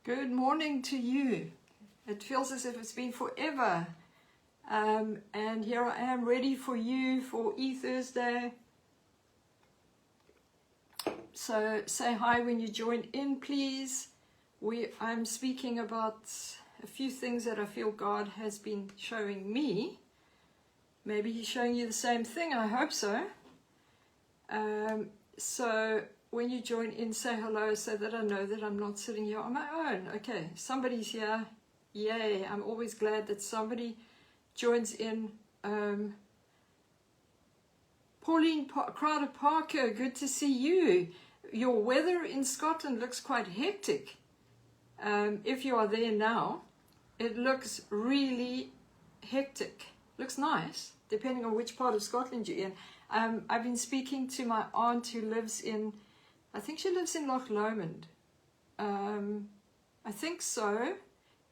Good morning to you. It feels as if it's been forever. And here I am ready for you for E-Thursday. So say hi when you join in, please. I'm speaking about a few things that I feel God has been showing me. Maybe He's showing you the same thing. I hope so. So when you join in, say hello so that I know that I'm not sitting here on my own. Okay, somebody's here. Yay, I'm always glad that somebody joins in. Pauline Crowder Parker, good to see you. Your weather in Scotland looks quite hectic. If you are there now, it looks really hectic. Looks nice, depending on which part of Scotland you're in. I've been speaking to my aunt who lives in, I think she lives in Loch Lomond. I think so,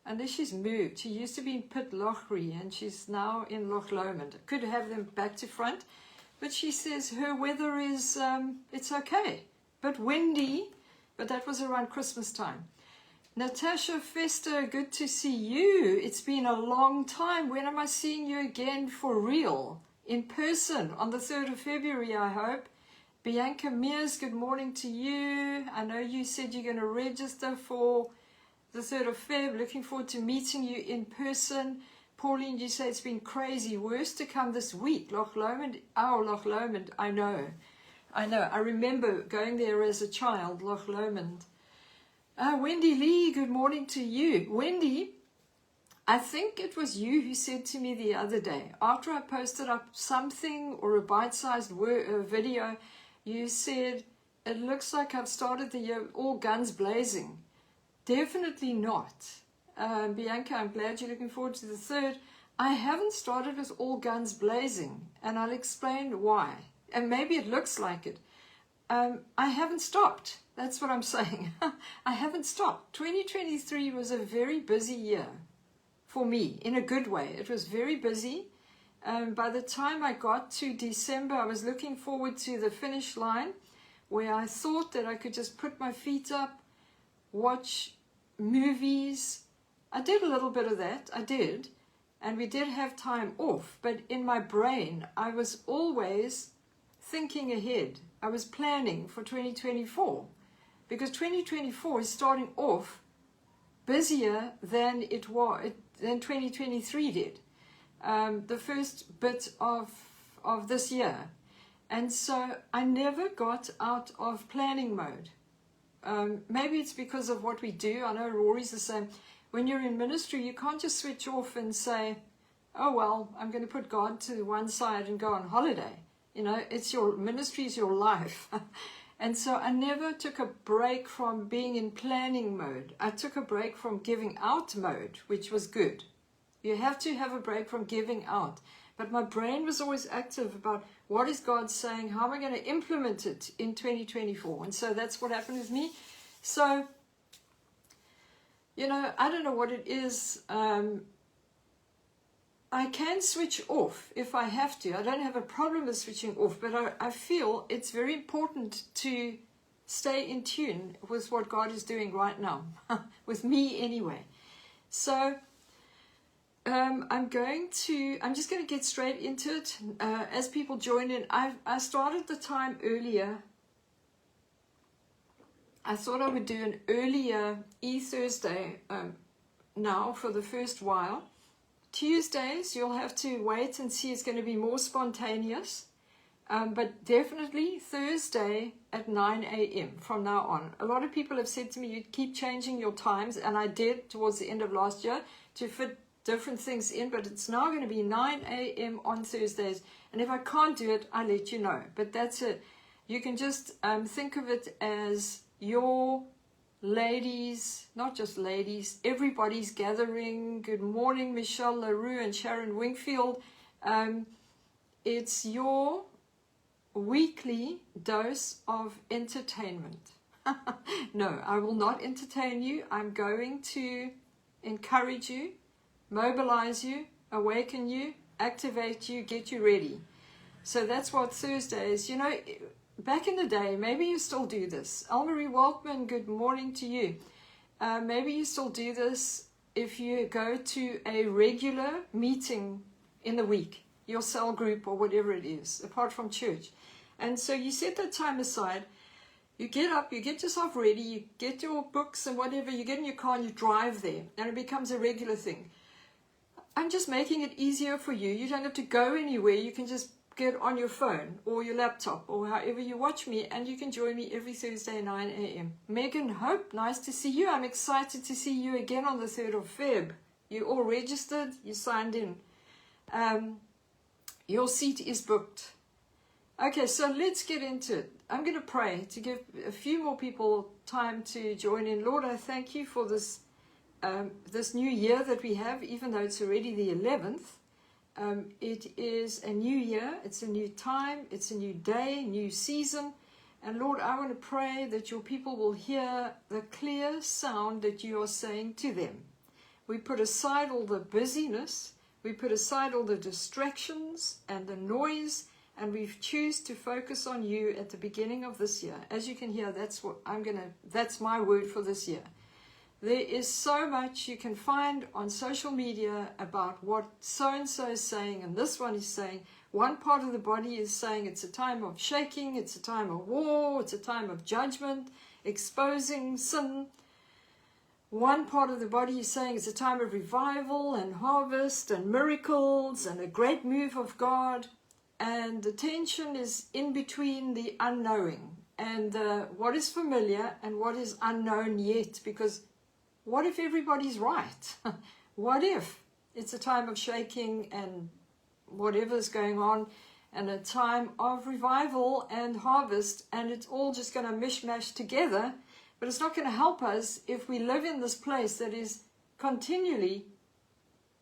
unless she's moved. She used to be in Pitlochry and she's now in Loch Lomond. Could have them back to front, but she says her weather is, it's okay, but windy, but that was around Christmas time. Natasha Fester, good to see you. It's been a long time. When am I seeing you again for real? In person on the 3rd of February, I hope. Bianca Mears, good morning to you. I know you said you're going to register for the 3rd of Feb. Looking forward to meeting you in person. Pauline, you say it's been crazy. Worse to come this week. Loch Lomond. Oh, Loch Lomond. I know. I remember going there as a child, Loch Lomond. Wendy Lee, good morning to you. Wendy, I think it was you who said to me the other day, after I posted up something or a bite-sized video, you said, it looks like I've started the year all guns blazing. Definitely not. Bianca, I'm glad you're looking forward to the 3rd. I haven't started with all guns blazing, and I'll explain why. And maybe it looks like it. I haven't stopped. That's what I'm saying. I haven't stopped. 2023 was a very busy year for me, in a good way. It was very busy. By the time I got to December, I was looking forward to the finish line, where I thought that I could just put my feet up, watch movies. I did a little bit of that. I did. And we did have time off. But in my brain, I was always thinking ahead. I was planning for 2024. Because 2024 is starting off busier than it was, than 2023 did. The first bit of this year. And so I never got out of planning mode. Maybe it's because of what we do. I know Rory's the same. When you're in ministry, you can't just switch off and say, oh, well, I'm going to put God to one side and go on holiday. You know, it's your ministry is your life. And so I never took a break from being in planning mode. I took a break from giving out mode, which was good. You have to have a break from giving out. But my brain was always active about what is God saying, how am I going to implement it in 2024? And so that's what happened with me. So, you know, I don't know what it is. I can switch off if I have to. I don't have a problem with switching off, but I feel it's very important to stay in tune with what God is doing right now, with me anyway. So I'm just going to get straight into it. As people join in, I started the time earlier. I thought I would do an earlier E-Thursday now for the first while. Tuesdays, you'll have to wait and see. It's going to be more spontaneous. But definitely Thursday at 9 a.m. from now on. A lot of people have said to me, you keep changing your times. And I did towards the end of last year to fit different things in. But it's now going to be 9 a.m. on Thursdays. And if I can't do it, I'll let you know. But that's it. You can just think of it as your ladies, not just ladies, everybody's gathering. Good morning, Michelle LaRue and Sharon Wingfield. It's your weekly dose of entertainment. No, I will not entertain you. I'm going to encourage you, mobilize you, awaken you, activate you, get you ready. So that's what Thursday is. You know, back in the day, maybe you still do this. Elmarie Waltman, good morning to you. Maybe you still do this if you go to a regular meeting in the week, your cell group or whatever it is, apart from church. And so you set that time aside, you get up, you get yourself ready, you get your books and whatever, you get in your car and you drive there, and it becomes a regular thing. I'm just making it easier for you. You don't have to go anywhere. You can just get on your phone or your laptop or however you watch me, and you can join me every Thursday at 9 a.m. Megan Hope, nice to see you. I'm excited to see you again on the 3rd of Feb. You all registered, you signed in. Your seat is booked. Okay, so let's get into it. I'm going to pray to give a few more people time to join in. Lord, I thank you for this this new year that we have, even though it's already the 11th. It is a new year, it's a new time, it's a new day, new season. And Lord, I want to pray that your people will hear the clear sound that you are saying to them. We put aside all the busyness, we put aside all the distractions and the noise, and we choose to focus on you at the beginning of this year. As you can hear, that's my word for this year. There is so much you can find on social media about what so-and-so is saying, and this one is saying. One part of the body is saying it's a time of shaking, it's a time of war, it's a time of judgment, exposing sin. One part of the body is saying it's a time of revival and harvest and miracles and a great move of God. And the tension is in between the unknowing and what is familiar and what is unknown yet, because what if everybody's right? What if it's a time of shaking and whatever's going on, and a time of revival and harvest, and it's all just going to mishmash together? But it's not going to help us if we live in this place that is continually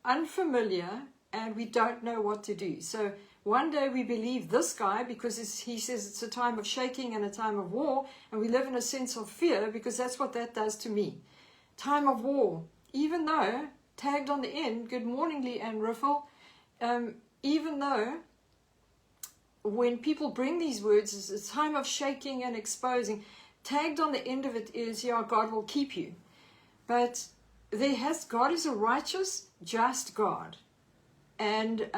unfamiliar and we don't know what to do. So one day we believe this guy because he says it's a time of shaking and a time of war, and we live in a sense of fear because that's what that does to me. Time of war, even though, tagged on the end, good morning Leanne Riffle, even though when people bring these words, it's a time of shaking and exposing, tagged on the end of it is, yeah, God will keep you. But God is a righteous, just God. And,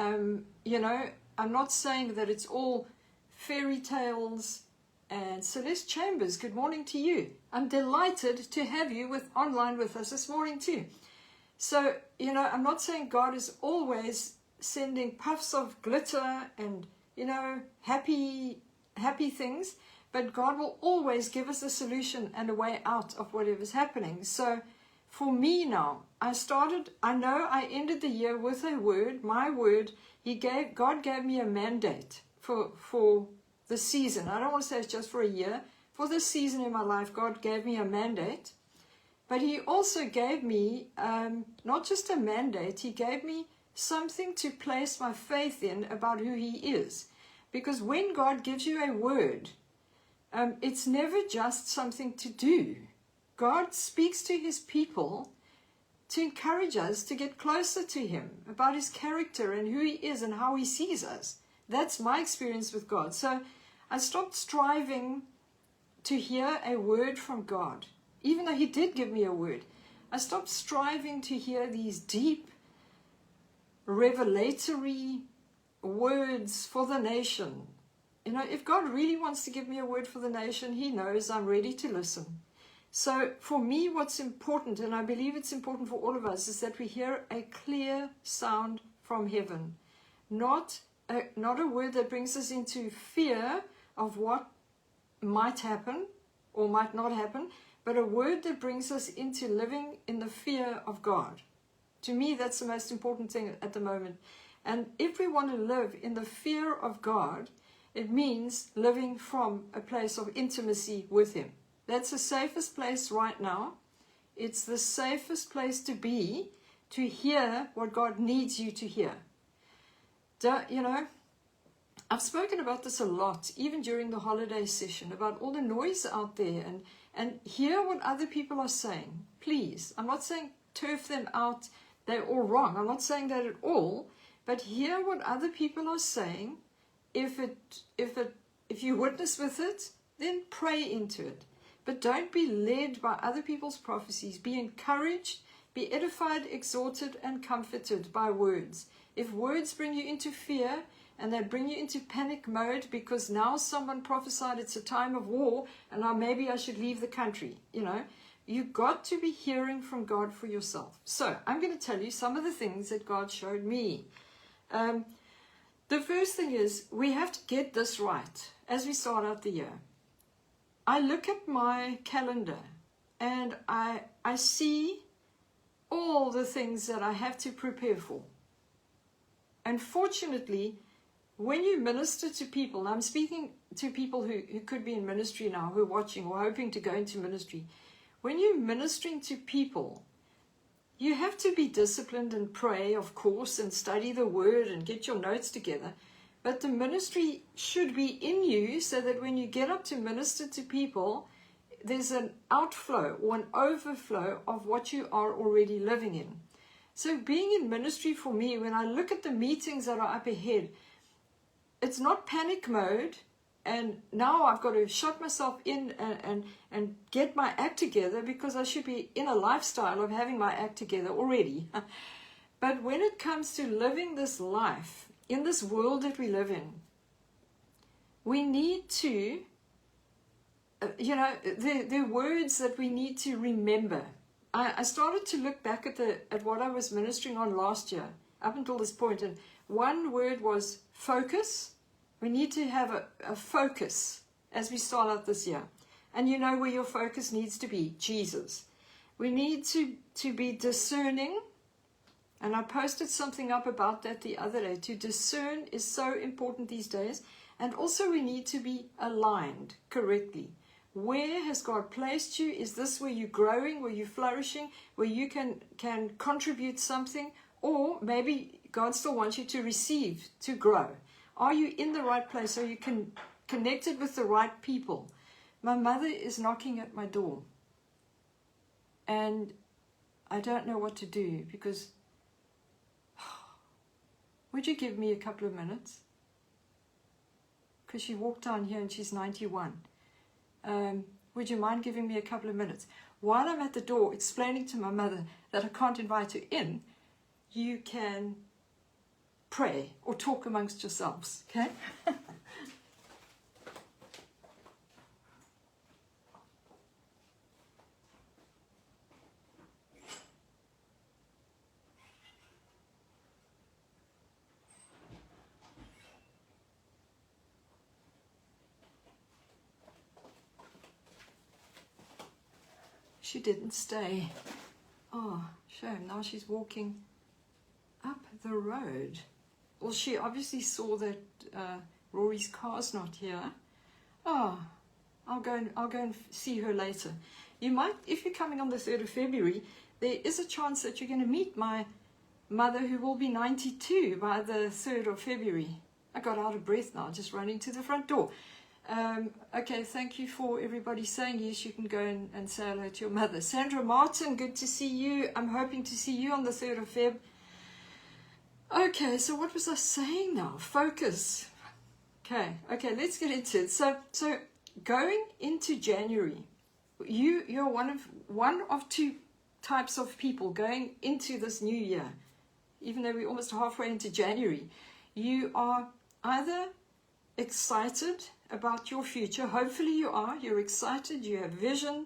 I'm not saying that it's all fairy tales. And Celeste Chambers, good morning to you. I'm delighted to have you online with us this morning too. So, I'm not saying God is always sending puffs of glitter and, happy things, but God will always give us a solution and a way out of whatever's happening. So for me now, I know I ended the year with a word, my word. God gave me a mandate for the season. I don't want to say it's just for a year. For this season in my life, God gave me a mandate. But he also gave me not just a mandate, he gave me something to place my faith in about who he is. Because when God gives you a word, it's never just something to do. God speaks to his people to encourage us to get closer to him, about his character and who he is and how he sees us. That's my experience with God. So I stopped striving to hear a word from God, even though he did give me a word. I stopped striving to hear these deep, revelatory words for the nation. If God really wants to give me a word for the nation, he knows I'm ready to listen. So for me, what's important, and I believe it's important for all of us, is that we hear a clear sound from heaven. Not a word that brings us into fear of what might happen or might not happen, but a word that brings us into living in the fear of God. To me, that's the most important thing at the moment. And if we want to live in the fear of God, it means living from a place of intimacy with him. That's the safest place right now. It's the safest place to be, to hear what God needs you to hear. I've spoken about this a lot, even during the holiday session, about all the noise out there, and hear what other people are saying. Please, I'm not saying turf them out, they're all wrong. I'm not saying that at all, but hear what other people are saying. If you witness with it, then pray into it. But don't be led by other people's prophecies. Be encouraged, be edified, exhorted, and comforted by words. If words bring you into fear and they bring you into panic mode because now someone prophesied it's a time of war and now maybe I should leave the country, you've got to be hearing from God for yourself. So I'm going to tell you some of the things that God showed me. The first thing is we have to get this right as we start out the year. I look at my calendar and I see all the things that I have to prepare for. Unfortunately, when you minister to people, and I'm speaking to people who could be in ministry now, who are watching or hoping to go into ministry, when you're ministering to people, you have to be disciplined and pray, of course, and study the word and get your notes together. But the ministry should be in you so that when you get up to minister to people, there's an outflow or an overflow of what you are already living in. So being in ministry for me, when I look at the meetings that are up ahead, it's not panic mode. And now I've got to shut myself in and get my act together because I should be in a lifestyle of having my act together already. But when it comes to living this life, in this world that we live in, we need to, there are words that we need to remember. I started to look back at what I was ministering on last year, up until this point, and one word was focus. We need to have a focus as we start out this year. And you know where your focus needs to be, Jesus. We need to be discerning. And I posted something up about that the other day. To discern is so important these days. And also we need to be aligned correctly. Where has God placed you? Is this where you're growing, where you're flourishing, where you can contribute something? Or maybe God still wants you to receive, to grow. Are you in the right place? Are you connected with the right people? My mother is knocking at my door. And I don't know what to do because, would you give me a couple of minutes? Because she walked down here and she's 91. Would you mind giving me a couple of minutes? While I'm at the door explaining to my mother that I can't invite her in, you can pray or talk amongst yourselves, okay? She didn't stay. Oh, shame. Now she's walking up the road. Well, she obviously saw that Rory's car's not here. Oh, I'll go and see her later. You might, if you're coming on the 3rd of February, there is a chance that you're going to meet my mother who will be 92 by the 3rd of February. I got out of breath now, just running to the front door. Okay, thank you for everybody saying yes, you can go and say hello to your mother. Sandra Martin, good to see you. I'm hoping to see you on the 3rd of Feb. Okay, so what was I saying now? Focus. Okay, let's get into it. So going into January, you're one of two types of people going into this new year. Even though we're almost halfway into January, you are either excited about your future. Hopefully you are. You're excited. You have vision.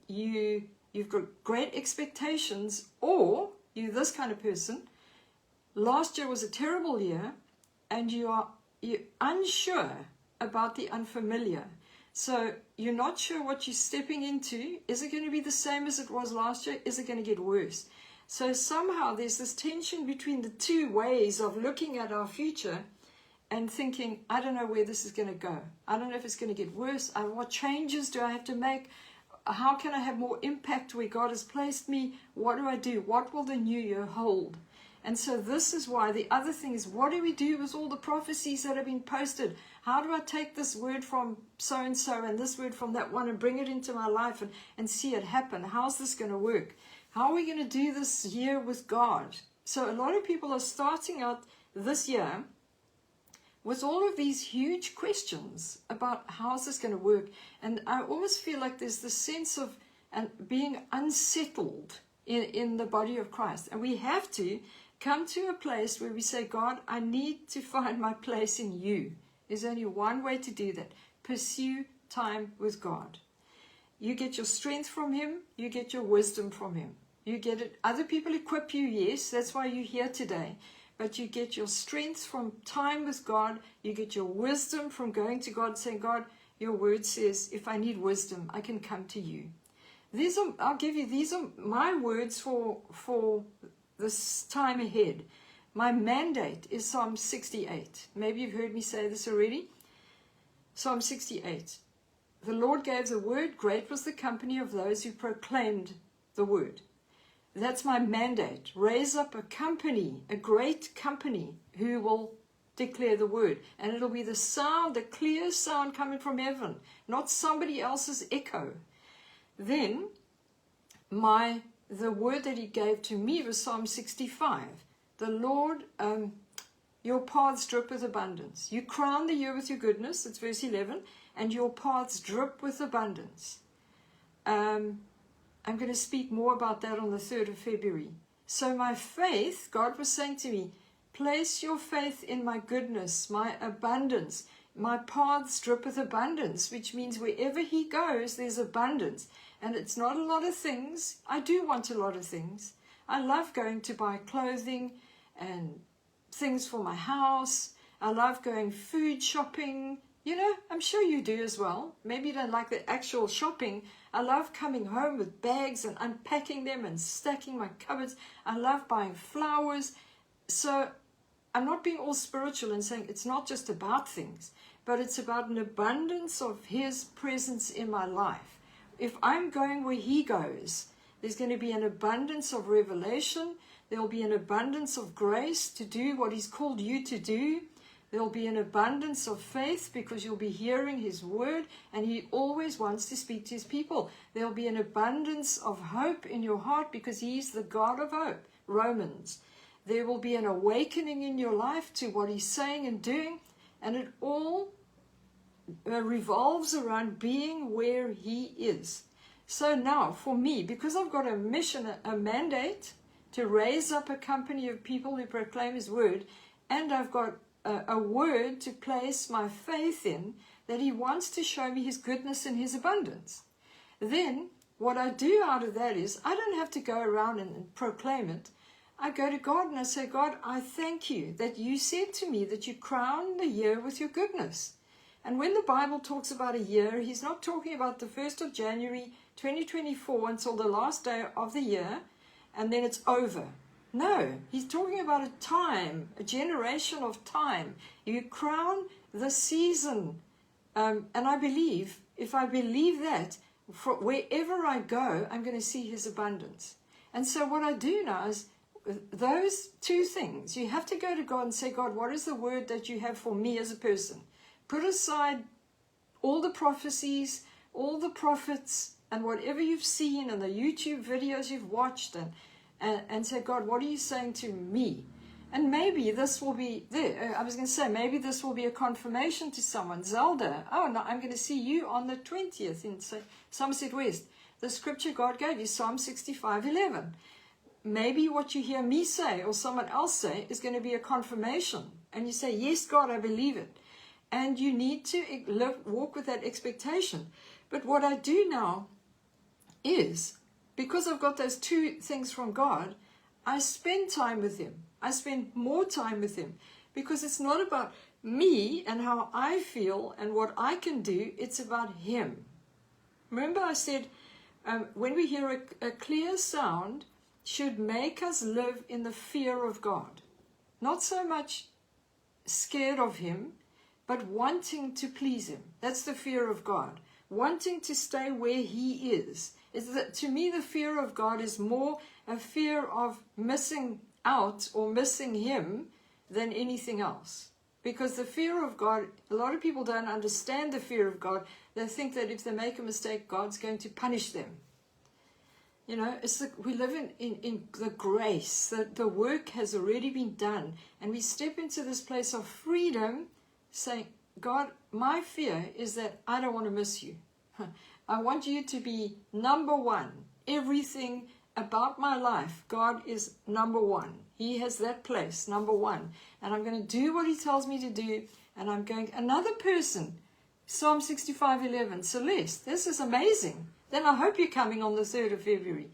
You've got great expectations. Or you're this kind of person. Last year was a terrible year, and you're unsure about the unfamiliar. So you're not sure what you're stepping into. Is it going to be the same as it was last year? Is it going to get worse? So somehow there's this tension between the two ways of looking at our future and thinking, I don't know where this is going to go. I don't know if it's going to get worse. What changes do I have to make? How can I have more impact where God has placed me? What do I do? What will the new year hold? And so this is why the other thing is, what do we do with all the prophecies that have been posted? How do I take this word from so-and-so and this word from that one and bring it into my life and see it happen? How's this going to work? How are we going to do this year with God? So a lot of people are starting out this year with all of these huge questions about how's this going to work. And I almost feel like there's this sense of being unsettled in the body of Christ. And we have to come to a place where we say, God, I need to find my place in you. There's only one way to do that. Pursue time with God. You get your strength from him. You get your wisdom from him. You get it. Other people equip you, yes. That's why you're here today. But you get your strength from time with God. You get your wisdom from going to God and saying, God, your word says, if I need wisdom, I can come to you. These are my words for this time ahead. My mandate is Psalm 68. Maybe you've heard me say this already. Psalm 68. The Lord gave the word. Great was the company of those who proclaimed the word. That's my mandate. Raise up a company, a great company, who will declare the word. And it'll be the sound, the clear sound coming from heaven, not somebody else's echo. Then the word that he gave to me was Psalm 65. The Lord, your paths drip with abundance. You crown the year with your goodness, it's verse 11, and your paths drip with abundance. I'm going to speak more about that on the 3rd of February. So my faith, God was saying to me, place your faith in my goodness, my abundance. My paths drip with abundance, which means wherever he goes, there's abundance. And it's not a lot of things. I do want a lot of things. I love going to buy clothing and things for my house. I love going food shopping. You know, I'm sure you do as well. Maybe you don't like the actual shopping. I love coming home with bags and unpacking them and stacking my cupboards. I love buying flowers. So I'm not being all spiritual and saying it's not just about things, but it's about an abundance of his presence in my life. If I'm going where he goes, there's going to be an abundance of revelation. There will be an abundance of grace to do what he's called you to do. There will be an abundance of faith because you'll be hearing his word, and he always wants to speak to his people. There will be an abundance of hope in your heart because he's the God of hope. Romans. There will be an awakening in your life to what he's saying and doing, and it all revolves around being where he is. So now for me, because I've got a mission, a mandate to raise up a company of people who proclaim his word, and I've got a word to place my faith in, that he wants to show me his goodness and his abundance. Then what I do out of that is I don't have to go around and proclaim it. I go to God and I say, God, I thank you that you said to me that you crown the year with your goodness. And when the Bible talks about a year, he's not talking about the 1st of January 2024 until the last day of the year, and then it's over. No, he's talking about a time, a generation of time. You crown the season. And I believe, if I believe that, wherever I go, I'm going to see his abundance. And so what I do now is those two things. You have to go to God and say, God, what is the word that you have for me as a person? Put aside all the prophecies, all the prophets, and whatever you've seen and the YouTube videos you've watched, and say, God, what are you saying to me? And maybe this will be there. I was going to say, maybe this will be a confirmation to someone. Zelda, oh, no, I'm going to see you on the 20th in Somerset West. The scripture God gave you, Psalm 65:11. Maybe what you hear me say or someone else say is going to be a confirmation. And you say, yes, God, I believe it. And you need to walk with that expectation. But what I do now is, because I've got those two things from God, I spend time with him. I spend more time with him. Because it's not about me and how I feel and what I can do. It's about him. Remember I said, when we hear a clear sound, should make us live in the fear of God. Not so much scared of him, but wanting to please him. That's the fear of God. Wanting to stay where he is. To me, the fear of God is more a fear of missing out or missing him than anything else. Because the fear of God, a lot of people don't understand the fear of God. They think that if they make a mistake, God's going to punish them. You know, we live in the grace. The work has already been done. And we step into this place of freedom saying, God, my fear is that I don't want to miss you. I want you to be number one. Everything about my life, God is number one. He has that place, number one. And I'm going to do what he tells me to do. And I'm going, another person, Psalm 65:11, Celeste, this is amazing. Then I hope you're coming on the 3rd of February.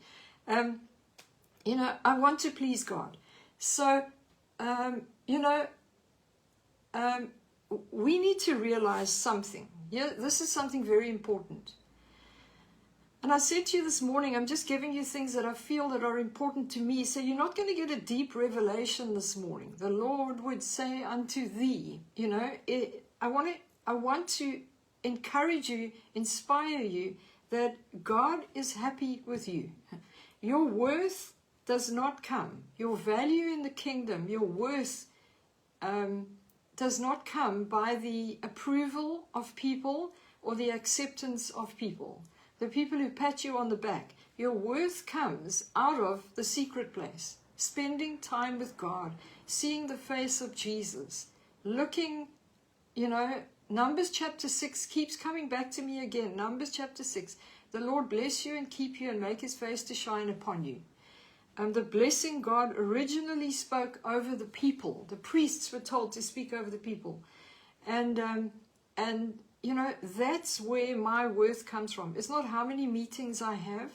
You know, I want to please God. So, you know, we need to realize something. Yeah, this is something very important. And I said to you this morning, I'm just giving you things that I feel that are important to me. So you're not going to get a deep revelation this morning. The Lord would say unto thee, you know, I want to encourage you, inspire you that God is happy with you. Your worth does not come. Your value in the kingdom, your worth does not come by the approval of people or the acceptance of people. The people who pat you on the back. Your worth comes out of the secret place. Spending time with God. Seeing the face of Jesus. Looking, you know, Numbers chapter 6 keeps coming back to me again. Numbers chapter 6. The Lord bless you and keep you and make his face to shine upon you. The blessing God originally spoke over the people. The priests were told to speak over the people. And you know, that's where my worth comes from. It's not how many meetings I have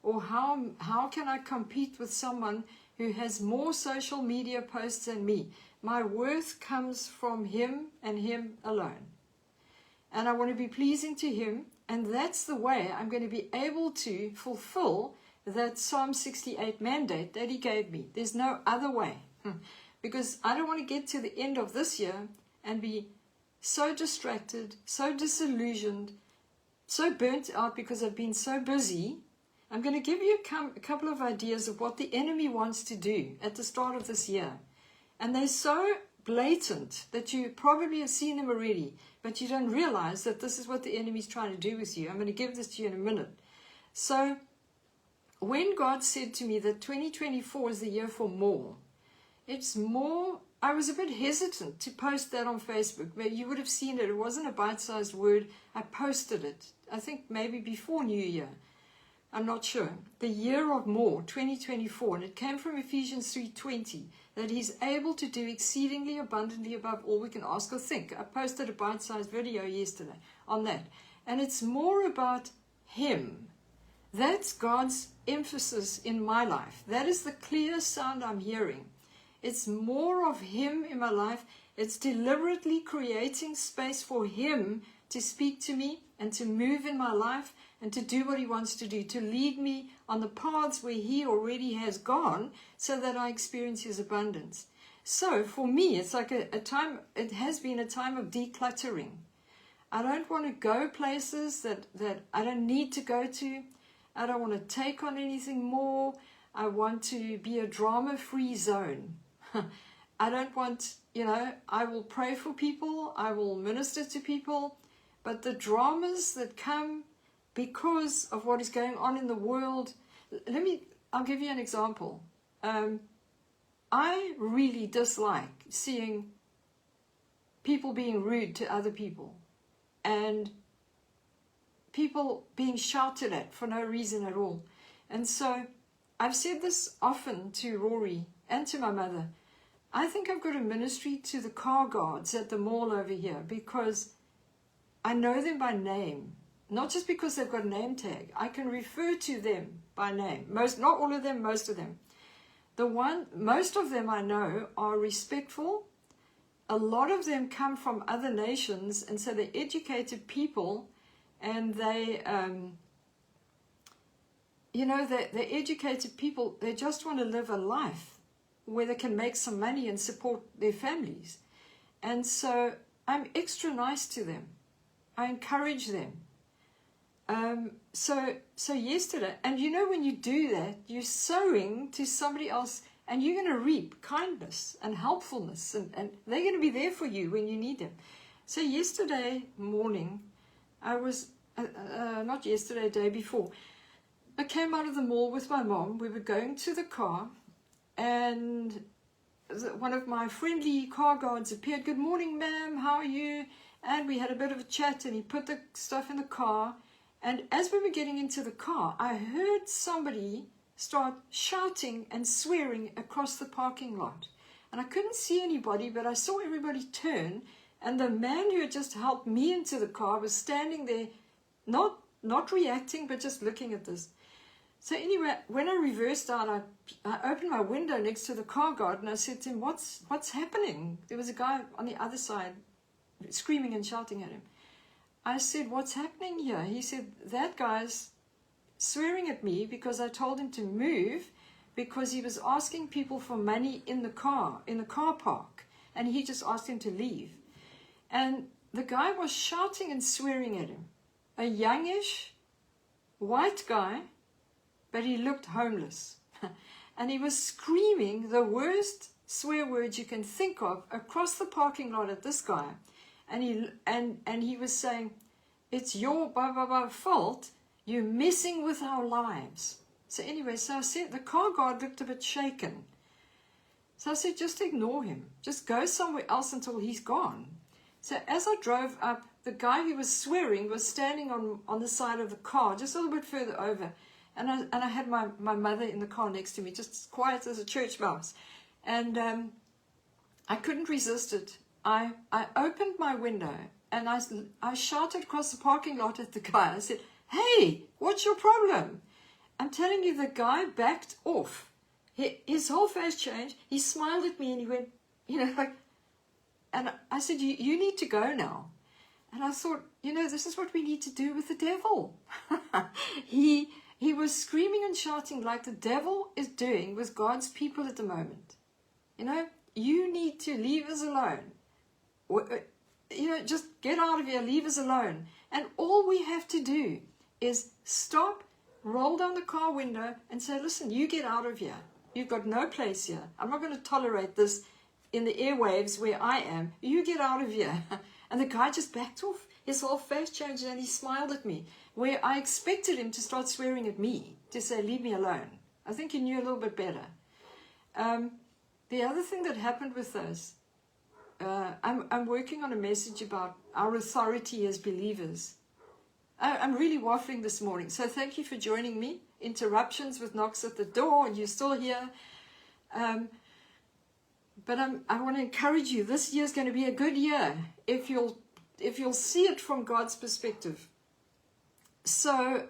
or how can I compete with someone who has more social media posts than me. My worth comes from him and him alone. And I want to be pleasing to him. And that's the way I'm going to be able to fulfill that Psalm 68 mandate that he gave me. There's no other way. Because I don't want to get to the end of this year and be so distracted, so disillusioned, so burnt out because I've been so busy. I'm going to give you a couple of ideas of what the enemy wants to do at the start of this year. And they're so blatant that you probably have seen them already, but you don't realize that this is what the enemy's trying to do with you. I'm going to give this to you in a minute. So when God said to me that 2024 is the year for more, it's more. I was a bit hesitant to post that on Facebook, but you would have seen it. It wasn't a bite-sized word. I posted it, I think maybe before New Year. I'm not sure. The year of more, 2024. And it came from Ephesians 3:20, that he's able to do exceedingly abundantly above all we can ask or think. I posted a bite-sized video yesterday on that. And it's more about him. That's God's emphasis in my life. That is the clear sound I'm hearing. It's more of him in my life. It's deliberately creating space for him to speak to me and to move in my life and to do what he wants to do, to lead me on the paths where he already has gone so that I experience his abundance. So for me, it's like a time, it has been a time of decluttering. I don't want to go places that I don't need to go to. I don't want to take on anything more. I want to be a drama-free zone. I don't want, you know, I will pray for people, I will minister to people, but the dramas that come because of what is going on in the world, I'll give you an example. I really dislike seeing people being rude to other people and people being shouted at for no reason at all. And so I've said this often to Rory and to my mother. I think I've got a ministry to the car guards at the mall over here because I know them by name. Not just because they've got a name tag. I can refer to them by name. Not all of them, most of them. Most of them I know are respectful. A lot of them come from other nations, and so they're educated people, and they're educated people. They just want to live a life where they can make some money and support their families. And so I'm extra nice to them. I encourage them. So yesterday, and you know when you do that, you're sowing to somebody else, and you're going to reap kindness and helpfulness, and they're going to be there for you when you need them. So yesterday morning, I was, not yesterday, day before, I came out of the mall with my mom. We were going to the car, and one of my friendly car guards appeared. Good morning, ma'am, how are you? And we had a bit of a chat, and he put the stuff in the car. And as we were getting into the car, I heard somebody start shouting and swearing across the parking lot. And I couldn't see anybody, but I saw everybody turn. And the man who had just helped me into the car was standing there, not reacting, but just looking at this. So anyway, when I reversed out, I opened my window next to the car guard, and I said to him, what's happening? There was a guy on the other side screaming and shouting at him. I said, what's happening here? He said, that guy's swearing at me because I told him to move because he was asking people for money in the car park, and he just asked him to leave. And the guy was shouting and swearing at him. A youngish, white guy, but he looked homeless. And he was screaming the worst swear words you can think of across the parking lot at this guy. And he was saying, it's your blah, blah, blah fault. You're messing with our lives. So anyway, so I said, the car guard looked a bit shaken. So I said, just ignore him. Just go somewhere else until he's gone. So as I drove up, the guy who was swearing was standing on the side of the car, just a little bit further over. And I had my mother in the car next to me, just as quiet as a church mouse. And I couldn't resist it. I opened my window and I shouted across the parking lot at the guy. I said, hey, what's your problem? I'm telling you, the guy backed off. His whole face changed. He smiled at me and he went, like, and I said, you need to go now. And I thought, this is what we need to do with the devil. He was screaming and shouting like the devil is doing with God's people at the moment. You need to leave us alone. Just get out of here, leave us alone. And all we have to do is stop, roll down the car window and say, listen, you get out of here. You've got no place here. I'm not going to tolerate this in the airwaves where I am. You get out of here. And the guy just backed off. His whole face changed and he smiled at me, where I expected him to start swearing at me, to say, leave me alone. I think he knew a little bit better. The other thing that happened with those, I'm working on a message about our authority as believers. I'm really waffling this morning, so thank you for joining me. Interruptions with knocks at the door, and you're still here. But I want to encourage you. This year is going to be a good year if you'll see it from God's perspective. So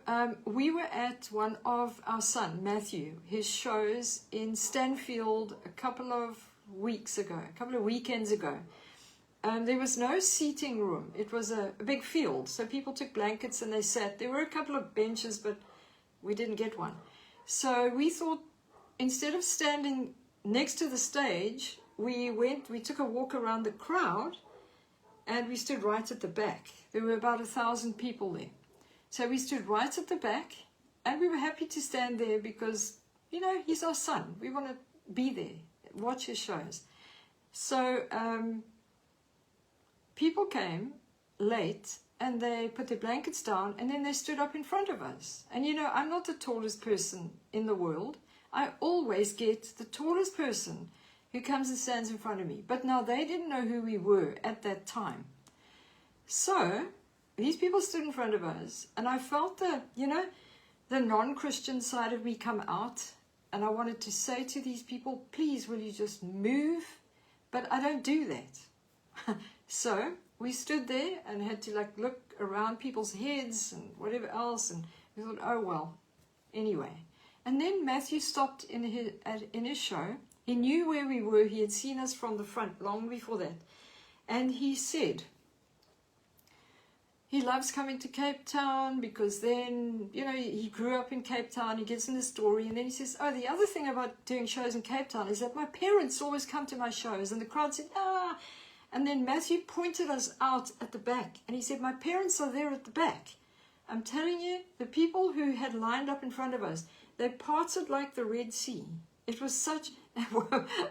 we were at one of our son Matthew, his shows in Stanfield a couple of weekends ago. There was no seating room. It was a big field, so people took blankets and they sat. There were a couple of benches, but we didn't get one. So we thought, instead of standing next to the stage, we took a walk around the crowd and we stood right at the back. There were about 1,000 people there. So we stood right at the back and we were happy to stand there because, he's our son. We want to be there, watch his shows. So people came late and they put their blankets down and then they stood up in front of us. And I'm not the tallest person in the world. I always get the tallest person who comes and stands in front of me. But now they didn't know who we were at that time. So these people stood in front of us and I felt the non-Christian side of me come out. And I wanted to say to these people, please, will you just move? But I don't do that. So we stood there and had to look around people's heads and whatever else. And we thought, oh, well, anyway. And then Matthew stopped in his show. He knew where we were. He had seen us from the front long before that. And he said he loves coming to Cape Town because then, he grew up in Cape Town. He gets in the story. And then he says, oh, the other thing about doing shows in Cape Town is that my parents always come to my shows. And the crowd said, ah. And then Matthew pointed us out at the back. And he said, my parents are there at the back. I'm telling you, the people who had lined up in front of us, they parted like the Red Sea. It was such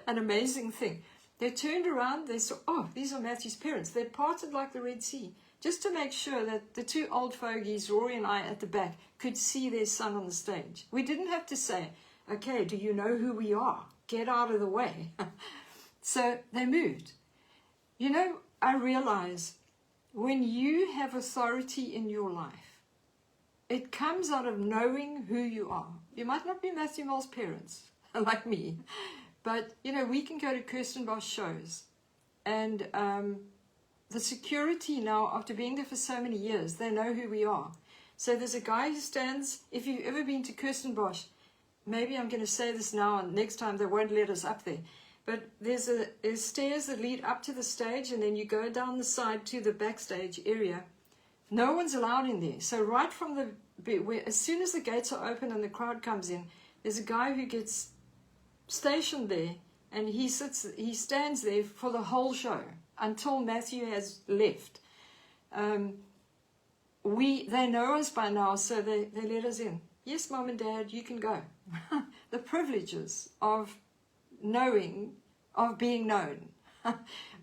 an amazing thing. They turned around, they saw, oh, these are Matthew's parents. They parted like the Red Sea, just to make sure that the two old fogies, Rory and I at the back, could see their son on the stage. We didn't have to say, okay, do you know who we are? Get out of the way. So they moved. You know, I realize when you have authority in your life, it comes out of knowing who you are. You might not be Matthew Mill's parents, like me, but, you know, we can go to Kirsten Bosch shows, and the security now, after being there for so many years, they know who we are. So there's a guy who stands, if you've ever been to Kirsten Bosch, maybe I'm going to say this now, and next time they won't let us up there, but there's stairs that lead up to the stage, and then you go down the side to the backstage area. No one's allowed in there. So right from as soon as the gates are open and the crowd comes in, there's a guy who gets stationed there, and he stands there for the whole show until Matthew has left. They know us by now, so they let us in. Yes, Mom and Dad, you can go. The privileges of knowing, of being known.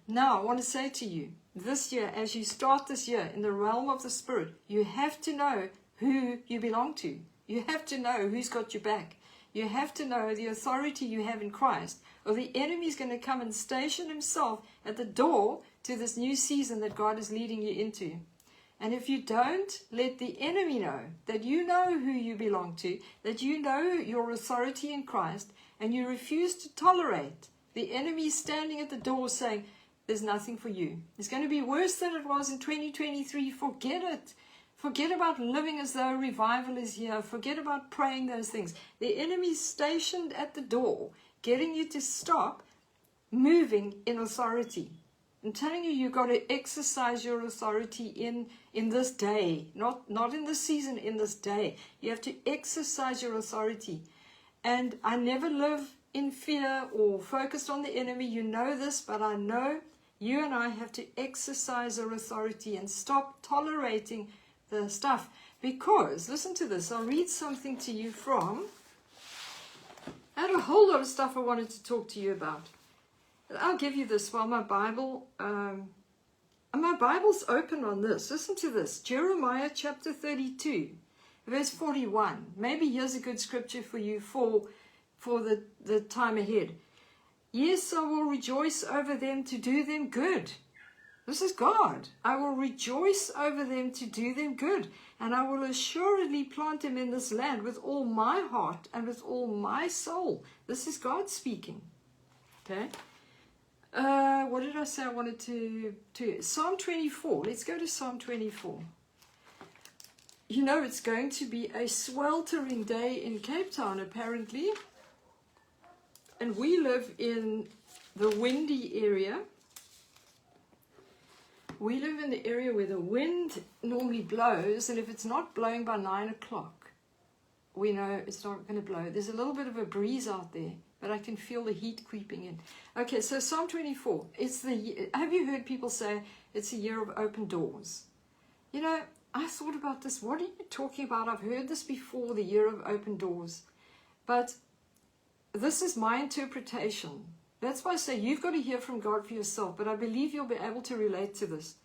Now, I want to say to you, this year, as you start this year in the realm of the Spirit, you have to know who you belong to. You have to know who's got your back. You have to know the authority you have in Christ, or the enemy's going to come and station himself at the door to this new season that God is leading you into. And if you don't let the enemy know that you know who you belong to, that you know your authority in Christ, and you refuse to tolerate the enemy standing at the door saying, there's nothing for you. It's going to be worse than it was in 2023. Forget it. Forget about living as though revival is here. Forget about praying those things. The enemy's stationed at the door, getting you to stop moving in authority. I'm telling you, you've got to exercise your authority in this day. Not in this season, in this day. You have to exercise your authority. And I never live in fear or focused on the enemy. You know this, but I know you and I have to exercise our authority and stop tolerating the stuff. Because, listen to this, I'll read something to you from, I had a whole lot of stuff I wanted to talk to you about. I'll give you this while my Bible's open on this. Listen to this, Jeremiah chapter 32, verse 41. Maybe here's a good scripture for you for the time ahead. Yes, I will rejoice over them to do them good. This is God. I will rejoice over them to do them good, and I will assuredly plant them in this land with all my heart and with all my soul. This is God speaking. Okay. What did I say I wanted to Psalm 24. Let's go to Psalm 24. You know, it's going to be a sweltering day in Cape Town, apparently. And we live in the windy area. We live in the area where the wind normally blows, and if it's not blowing by 9 o'clock, we know it's not going to blow. There's a little bit of a breeze out there, but I can feel the heat creeping in. Okay, so Psalm 24. Have you heard people say it's a year of open doors? You know, I thought about this. What are you talking about? I've heard this before, the year of open doors. But this is my interpretation. That's why I say you've got to hear from God for yourself, but I believe you'll be able to relate to this.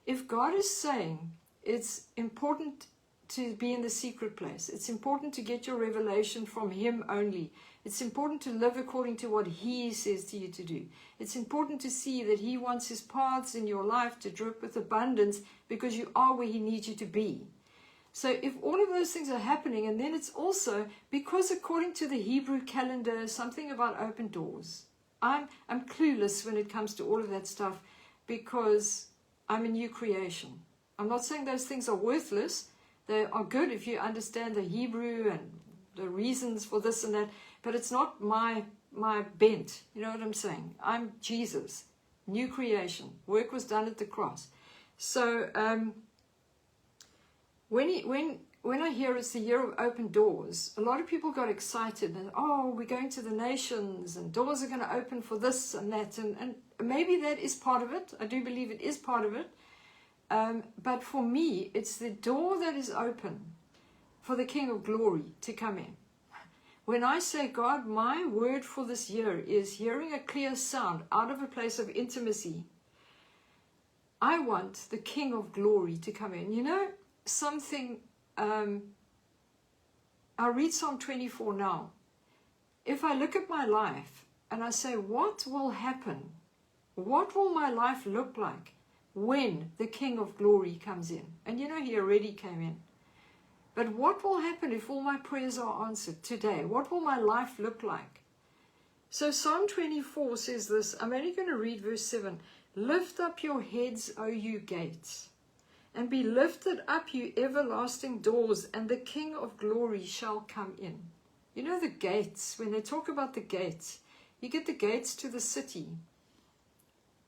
If God is saying it's important to be in the secret place, it's important to get your revelation from Him only, it's important to live according to what He says to you to do, it's important to see that He wants His paths in your life to drip with abundance because you are where He needs you to be. So if all of those things are happening, and then it's also because according to the Hebrew calendar, something about open doors. I'm clueless when it comes to all of that stuff because I'm a new creation. I'm not saying those things are worthless. They are good if you understand the Hebrew and the reasons for this and that, but it's not my bent. You know what I'm saying? I'm Jesus, new creation. Work was done at the cross. So when I hear it's the year of open doors, a lot of people got excited and, oh, we're going to the nations and doors are going to open for this and that. And maybe that is part of it. I do believe it is part of it. But for me, it's the door that is open for the King of Glory to come in. When I say, God, my word for this year is hearing a clear sound out of a place of intimacy, I want the King of Glory to come in. You know, something... I'll read Psalm 24 now. If I look at my life, and I say, what will happen? What will my life look like when the King of Glory comes in? And you know, he already came in. But what will happen if all my prayers are answered today? What will my life look like? So Psalm 24 says this. I'm only going to read verse 7. Lift up your heads, O you gates, and be lifted up, you everlasting doors, and the King of Glory shall come in. You know the gates, when they talk about the gates, you get the gates to the city.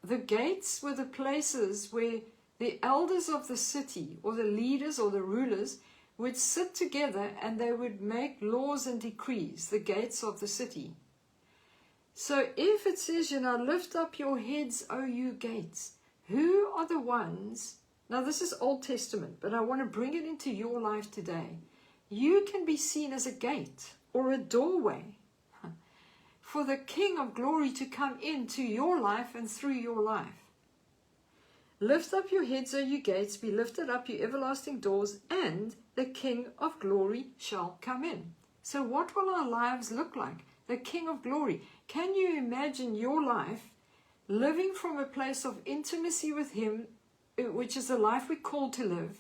The gates were the places where the elders of the city, or the leaders or the rulers, would sit together and they would make laws and decrees, the gates of the city. So if it says, you know, lift up your heads, O you gates, who are the ones? Now this is Old Testament, but I want to bring it into your life today. You can be seen as a gate or a doorway for the King of Glory to come into your life and through your life. Lift up your heads, O you gates, be lifted up, you everlasting doors, and the King of Glory shall come in. So what will our lives look like? The King of Glory. Can you imagine your life living from a place of intimacy with him, which is the life we're called to live,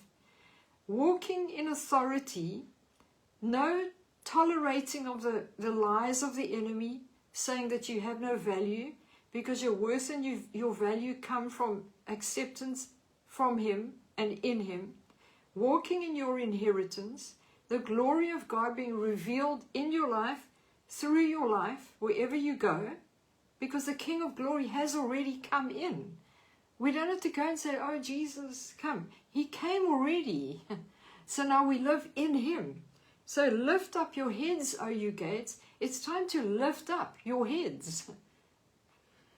walking in authority, no tolerating of the lies of the enemy, saying that you have no value, because your worth and your value come from acceptance from him and in him, walking in your inheritance, the glory of God being revealed in your life, through your life, wherever you go, because the King of Glory has already come in. We don't have to go and say, oh, Jesus, come. He came already. So now we live in him. So lift up your heads, O you gates. It's time to lift up your heads.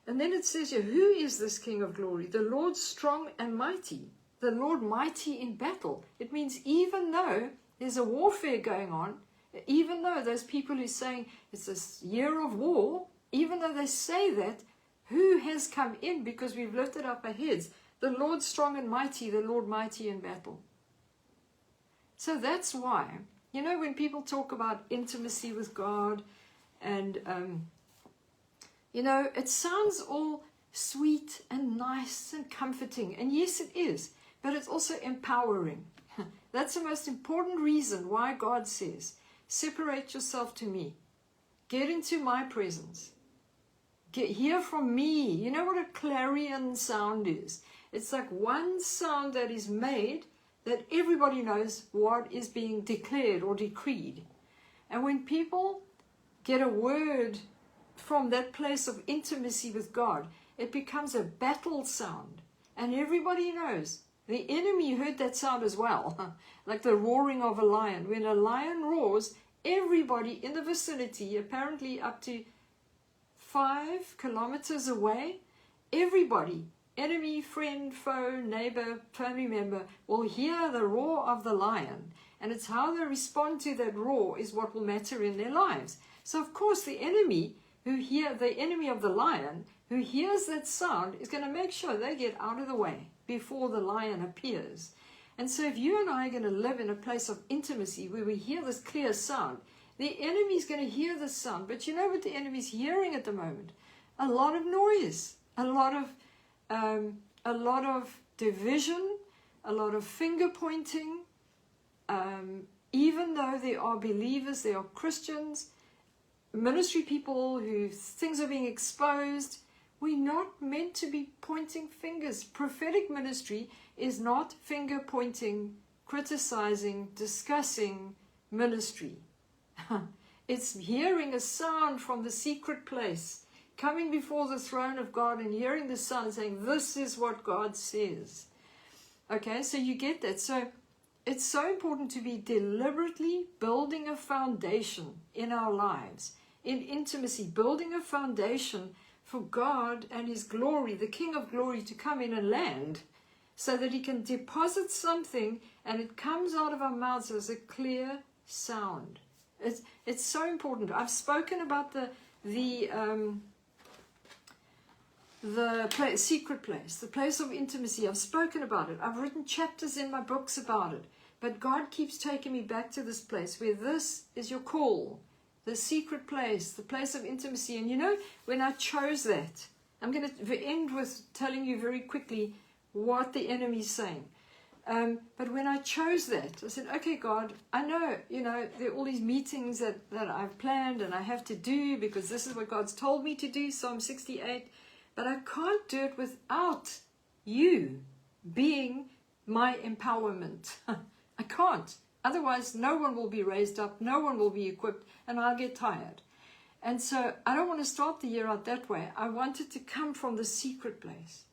And then it says here, who is this King of Glory? The Lord strong and mighty. The Lord mighty in battle. It means even though there's a warfare going on, even though those people who are saying it's this year of war, even though they say that, who has come in because we've lifted up our heads? The Lord strong and mighty, the Lord mighty in battle. So that's why, you know, when people talk about intimacy with God and, you know, it sounds all sweet and nice and comforting. And yes, it is, but it's also empowering. That's the most important reason why God says, separate yourself to me. Get into my presence. Hear from me. You know what a clarion sound is? It's like one sound that is made that everybody knows what is being declared or decreed. And when people get a word from that place of intimacy with God, it becomes a battle sound. And everybody knows. The enemy heard that sound as well, like the roaring of a lion. When a lion roars, everybody in the vicinity, apparently up to 5 kilometers away, everybody, enemy, friend, foe, neighbor, family member, will hear the roar of the lion. And it's how they respond to that roar is what will matter in their lives. So of course the enemy of the lion, who hears that sound, is going to make sure they get out of the way before the lion appears. And so if you and I are going to live in a place of intimacy where we hear this clear sound, the enemy is going to hear this sound. But you know what the enemy is hearing at the moment? A lot of noise, a lot of division, a lot of finger pointing. Even though there are believers, there are Christians, ministry people who things are being exposed, we're not meant to be pointing fingers. Prophetic ministry is not finger pointing, criticizing, discussing ministry. It's hearing a sound from the secret place, coming before the throne of God and hearing the sound saying, this is what God says. Okay, so you get that. So it's so important to be deliberately building a foundation in our lives, in intimacy, building a foundation for God and his glory, the King of Glory, to come in and land, so that he can deposit something and it comes out of our mouths as a clear sound. It's so important. I've spoken about the secret place, the place of intimacy. I've spoken about it. I've written chapters in my books about it. But God keeps taking me back to this place where this is your call. the secret place, the place of intimacy. And you know, when I chose that, I'm going to end with telling you very quickly what the enemy's saying. But when I chose that, I said, okay, God, I know, you know, there are all these meetings that I've planned and I have to do because this is what God's told me to do, Psalm 68, but I can't do it without you being my empowerment. I can't. Otherwise, no one will be raised up, no one will be equipped, and I'll get tired. And so I don't want to start the year out that way. I want it to come from the secret place.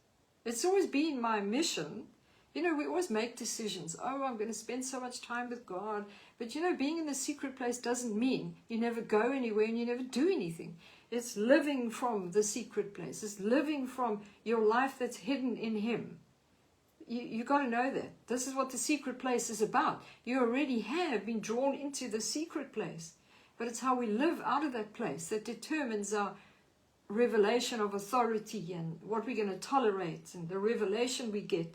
It's always been my mission. You know, we always make decisions. Oh, I'm going to spend so much time with God. But, you know, being in the secret place doesn't mean you never go anywhere and you never do anything. It's living from the secret place. It's living from your life that's hidden in Him. You got to know that. This is what the secret place is about. You already have been drawn into the secret place. But it's how we live out of that place that determines our revelation of authority and what we're going to tolerate and the revelation we get.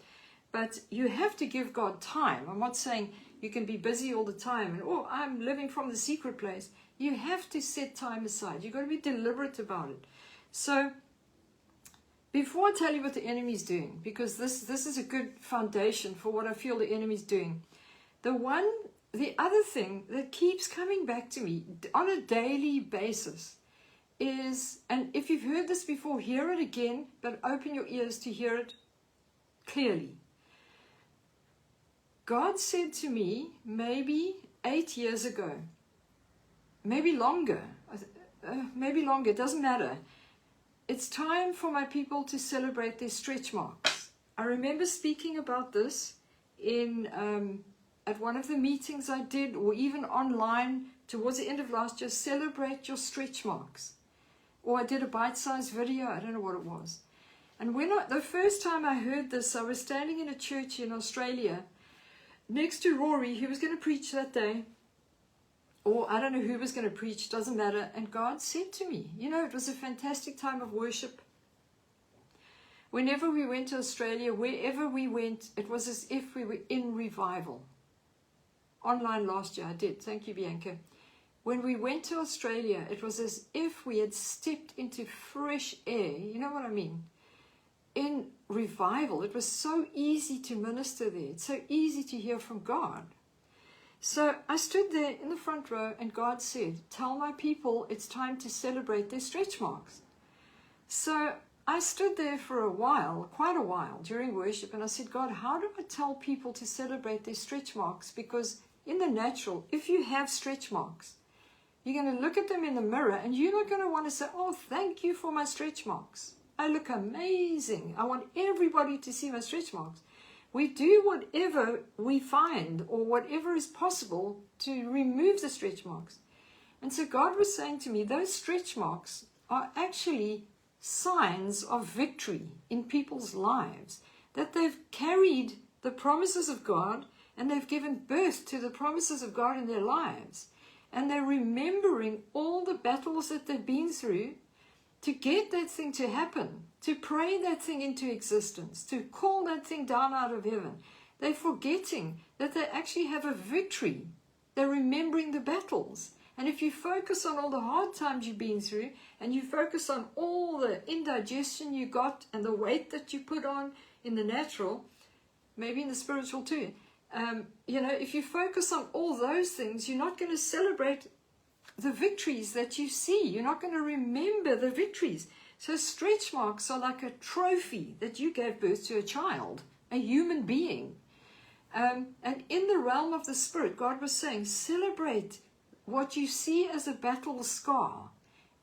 But you have to give God time. I'm not saying you can be busy all the time and, oh, I'm living from the secret place. You have to set time aside. You've got to be deliberate about it. So before I tell you what the enemy's doing, because this is a good foundation for what I feel the enemy's doing, the other thing that keeps coming back to me on a daily basis is, and if you've heard this before, hear it again, but open your ears to hear it clearly. God said to me maybe 8 years ago, maybe longer, it doesn't matter. It's time for my people to celebrate their stretch marks. I remember speaking about this in at one of the meetings I did, or even online towards the end of last year. Celebrate your stretch marks. Or I did a bite-sized video, I don't know what it was. And the first time I heard this, I was standing in a church in Australia next to Rory, who was going to preach that day. Or I don't know who was going to preach, doesn't matter. And God said to me, you know, it was a fantastic time of worship. Whenever we went to Australia, wherever we went, it was as if we were in revival. Online last year, I did. Thank you, Bianca. When we went to Australia, it was as if we had stepped into fresh air. You know what I mean? In revival, it was so easy to minister there. It's so easy to hear from God. So I stood there in the front row and God said, tell my people it's time to celebrate their stretch marks. So I stood there for a while, quite a while, during worship, and I said, God, how do I tell people to celebrate their stretch marks? Because in the natural, if you have stretch marks, you're going to look at them in the mirror and you're not going to want to say, oh, thank you for my stretch marks. I look amazing. I want everybody to see my stretch marks. We do whatever we find or whatever is possible to remove the stretch marks. And so God was saying to me, those stretch marks are actually signs of victory in people's lives, that they've carried the promises of God and they've given birth to the promises of God in their lives. And they're remembering all the battles that they've been through to get that thing to happen, to pray that thing into existence, to call that thing down out of heaven. They're forgetting that they actually have a victory. They're remembering the battles. And if you focus on all the hard times you've been through, and you focus on all the indigestion you got and the weight that you put on in the natural, maybe in the spiritual too, you know, if you focus on all those things, you're not going to celebrate the victories that you see. You're not going to remember the victories. So stretch marks are like a trophy that you gave birth to a child, a human being. And in the realm of the Spirit, God was saying, celebrate what you see as a battle scar.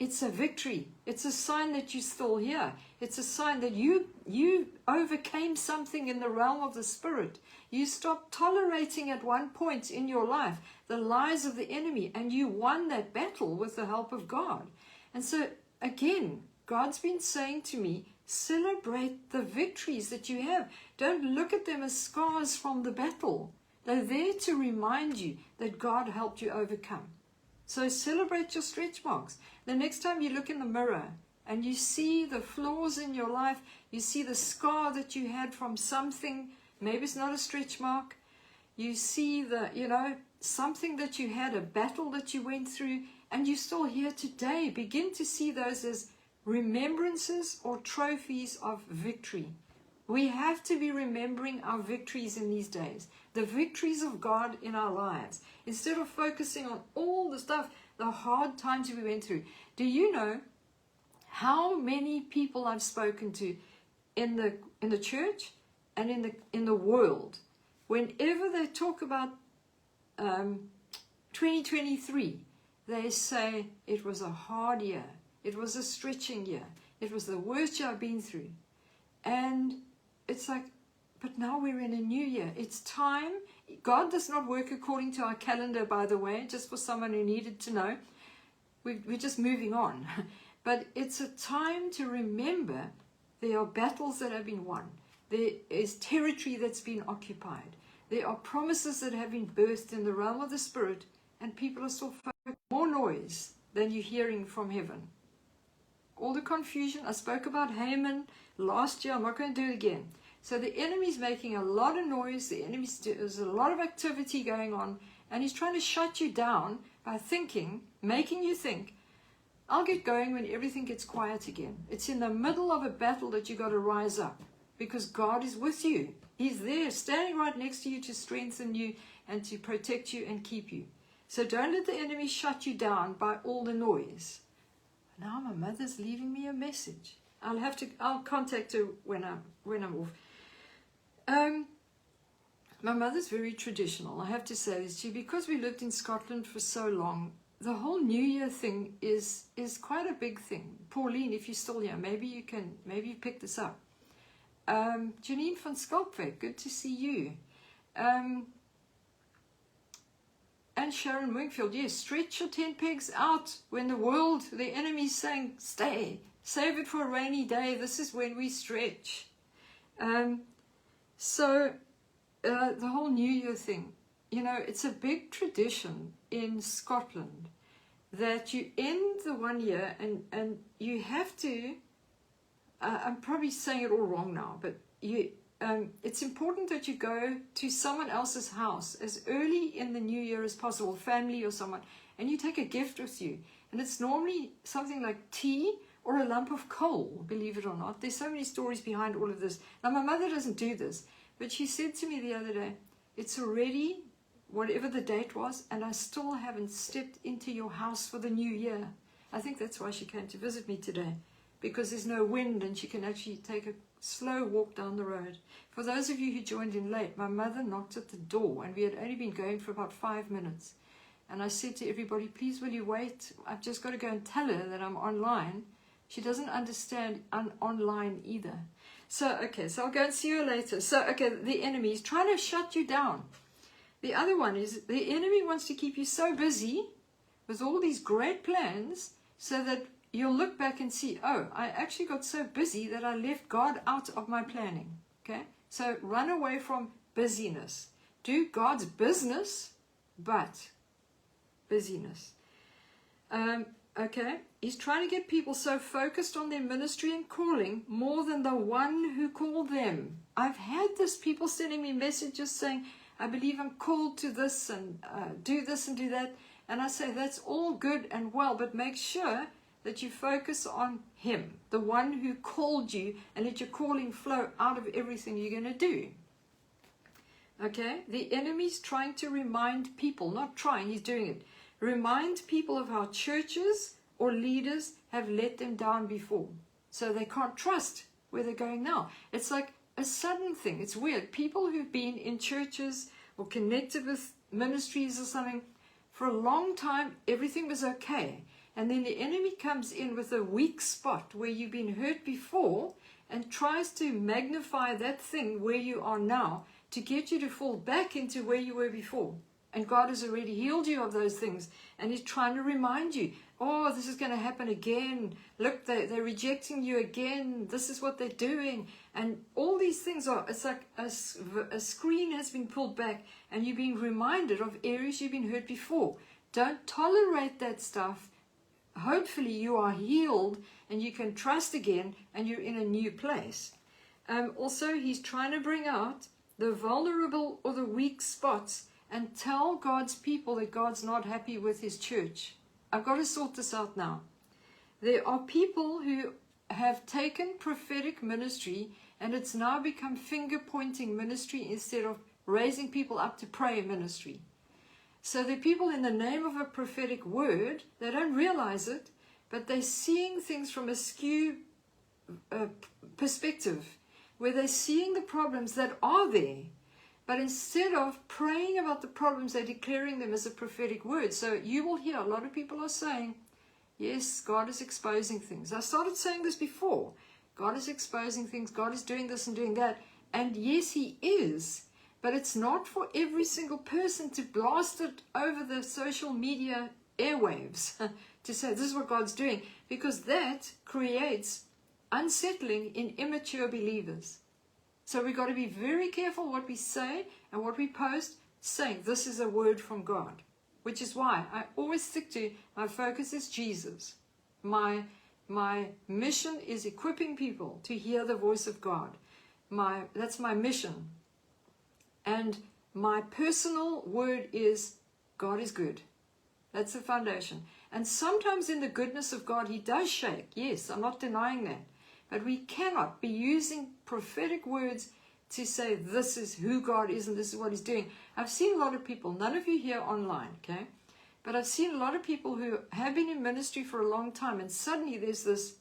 It's a victory. It's a sign that you're still here. It's a sign that you overcame something in the realm of the Spirit. You stopped tolerating at one point in your life the lies of the enemy, and you won that battle with the help of God. And so, again, God's been saying to me, celebrate the victories that you have. Don't look at them as scars from the battle. They're there to remind you that God helped you overcome. So celebrate your stretch marks. The next time you look in the mirror and you see the flaws in your life, you see the scar that you had from something, maybe it's not a stretch mark, you see the, something that you had, a battle that you went through, and you're still here today, begin to see those as remembrances or trophies of victory. We have to be remembering our victories in these days, the victories of God in our lives, instead of focusing on all the stuff, the hard times we went through. Do you know how many people I've spoken to in the church and in the world, whenever they talk about 2023, they say it was a hard year, it was a stretching year, it was the worst year I've been through. And it's like, but now we're in a new year. It's time. God does not work according to our calendar, by the way, just for someone who needed to know. We're just moving on. But it's a time to remember there are battles that have been won. There is territory that's been occupied. There are promises that have been birthed in the realm of the Spirit, and people are still focused more noise than you're hearing from heaven. All the confusion, I spoke about Haman last year, I'm not going to do it again. So the enemy's making a lot of noise, there's a lot of activity going on, and he's trying to shut you down by making you think, I'll get going when everything gets quiet again. It's in the middle of a battle that you got to rise up, because God is with you. He's there, standing right next to you to strengthen you and to protect you and keep you. So don't let the enemy shut you down by all the noise. Now my mother's leaving me a message. I'll contact her when I'm off. My mother's very traditional. I have to say this to you, because we lived in Scotland for so long. The whole New Year thing is quite a big thing. Pauline, if you're still here, maybe you pick this up. Janine van Skalkweg, good to see you. And Sharon Wingfield, yes, stretch your tent pegs out when the enemy's saying, stay, save it for a rainy day. This is when we stretch. So the whole New Year thing, it's a big tradition in Scotland that you end the 1 year and you have to, I'm probably saying it all wrong now, but it's important that you go to someone else's house as early in the new year as possible, family or someone, and you take a gift with you. And it's normally something like tea or a lump of coal, believe it or not. There's so many stories behind all of this. Now, my mother doesn't do this, but she said to me the other day, it's already whatever the date was, and I still haven't stepped into your house for the new year. I think that's why she came to visit me today, because there's no wind and she can actually take a slow walk down the road. For those of you who joined in late, my mother knocked at the door, and we had only been going for about 5 minutes. And I said to everybody, please will you wait? I've just got to go and tell her that I'm online. She doesn't understand online either. So, okay, so I'll go and see you later. So, okay, the enemy is trying to shut you down. The other one is the enemy wants to keep you so busy with all these great plans so that you'll look back and see, oh, I actually got so busy that I left God out of my planning. Okay? So run away from busyness. Do God's business, but busyness. Okay? He's trying to get people so focused on their ministry and calling more than the one who called them. I've had this, people sending me messages saying, I believe I'm called to this and do this and do that. And I say, that's all good and well, but make sure that you focus on Him, the one who called you, and let your calling flow out of everything you're going to do. Okay? The enemy's trying to remind people, not trying, he's doing it. Remind people of how churches or leaders have let them down before. So they can't trust where they're going now. It's like a sudden thing. It's weird. People who've been in churches or connected with ministries or something for a long time, everything was okay. And then the enemy comes in with a weak spot where you've been hurt before and tries to magnify that thing where you are now to get you to fall back into where you were before. And God has already healed you of those things. And He's trying to remind you, oh, this is going to happen again. Look, they're rejecting you again. This is what they're doing. And all these things it's like a screen has been pulled back and you're being reminded of areas you've been hurt before. Don't tolerate that stuff. Hopefully you are healed and you can trust again and you're in a new place. Also, He's trying to bring out the vulnerable or the weak spots and tell God's people that God's not happy with His church. I've got to sort this out now. There are people who have taken prophetic ministry and it's now become finger-pointing ministry instead of raising people up to pray ministry. So there are people in the name of a prophetic word, they don't realize it, but they're seeing things from a skewed perspective, where they're seeing the problems that are there, but instead of praying about the problems, they're declaring them as a prophetic word. So you will hear a lot of people are saying, yes, God is exposing things. I started saying this before. God is exposing things. God is doing this and doing that. And yes, he is. But it's not for every single person to blast it over the social media airwaves to say this is what God's doing. Because that creates unsettling in immature believers. So we've got to be very careful what we say and what we post, saying this is a word from God. Which is why I always stick to my focus is Jesus. My mission is equipping people to hear the voice of God. That's my mission. And my personal word is God is good. That's the foundation. And sometimes in the goodness of God, he does shake. Yes, I'm not denying that. But we cannot be using prophetic words to say this is who God is and this is what he's doing. I've seen a lot of people, none of you here online, okay? But I've seen a lot of people who have been in ministry for a long time, and suddenly there's this,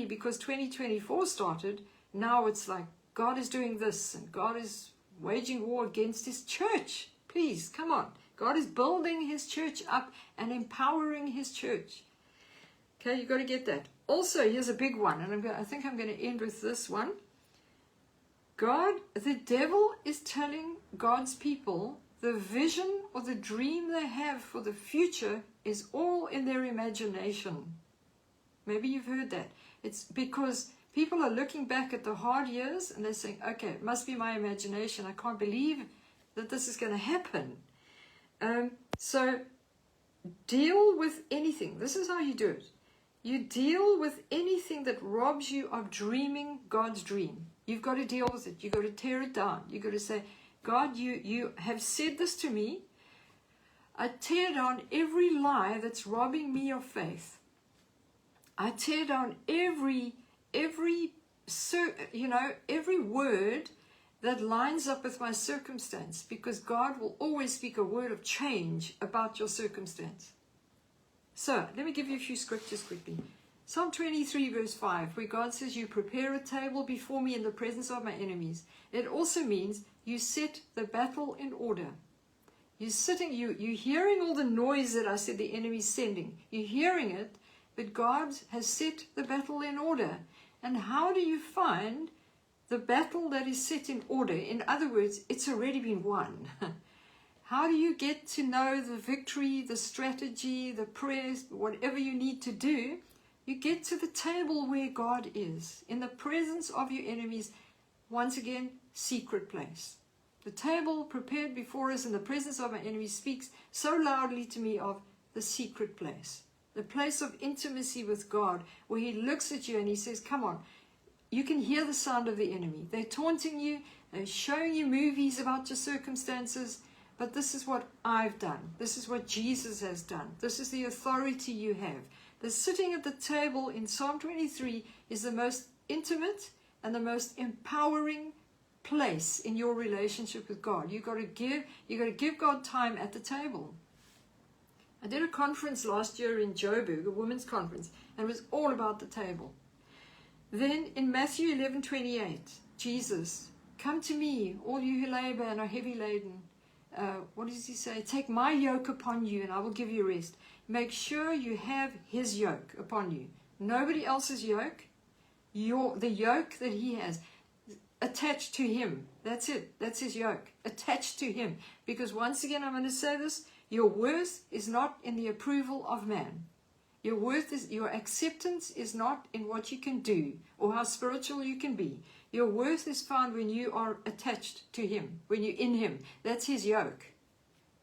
because 2024 started, now it's like God is doing this and God is waging war against his church. Please, come on. God is building his church up and empowering his church. Okay, you've got to get that. Also, here's a big one, and I think I'm going to end with this one. The devil is telling God's people the vision or the dream they have for the future is all in their imagination. Maybe you've heard that. It's because people are looking back at the hard years and they're saying, okay, it must be my imagination. I can't believe that this is going to happen. So deal with anything. This is how you do it. You deal with anything that robs you of dreaming God's dream. You've got to deal with it. You've got to tear it down. You've got to say, God, you have said this to me. I tear down every lie that's robbing me of faith. I tear down every word that lines up with my circumstance, because God will always speak a word of change about your circumstance. So, let me give you a few scriptures quickly. Psalm 23 verse 5, where God says, you prepare a table before me in the presence of my enemies. It also means you set the battle in order. You're hearing all the noise that I said the enemy's sending. You're hearing it, but God has set the battle in order. And how do you find the battle that is set in order? In other words, it's already been won. How do you get to know the victory, the strategy, the prayers, whatever you need to do? You get to the table where God is, in the presence of your enemies. Once again, secret place. The table prepared before us in the presence of my enemies speaks so loudly to me of the secret place. The place of intimacy with God, where he looks at you and he says, come on, you can hear the sound of the enemy. They're taunting you, they're showing you movies about your circumstances, but this is what I've done. This is what Jesus has done. This is the authority you have. The sitting at the table in Psalm 23 is the most intimate and the most empowering place in your relationship with God. You've got to give God time at the table. I did a conference last year in Joburg, a women's conference, and it was all about the table. Then in Matthew 11:28, Jesus, come to me, all you who labor and are heavy laden. What does he say? Take my yoke upon you and I will give you rest. Make sure you have his yoke upon you. Nobody else's yoke. The yoke that he has attached to him. That's it. That's his yoke. Attached to him. Because once again, I'm going to say this. Your worth is not in the approval of man. Your acceptance is not in what you can do or how spiritual you can be. Your worth is found when you are attached to him, when you're in him. That's his yoke.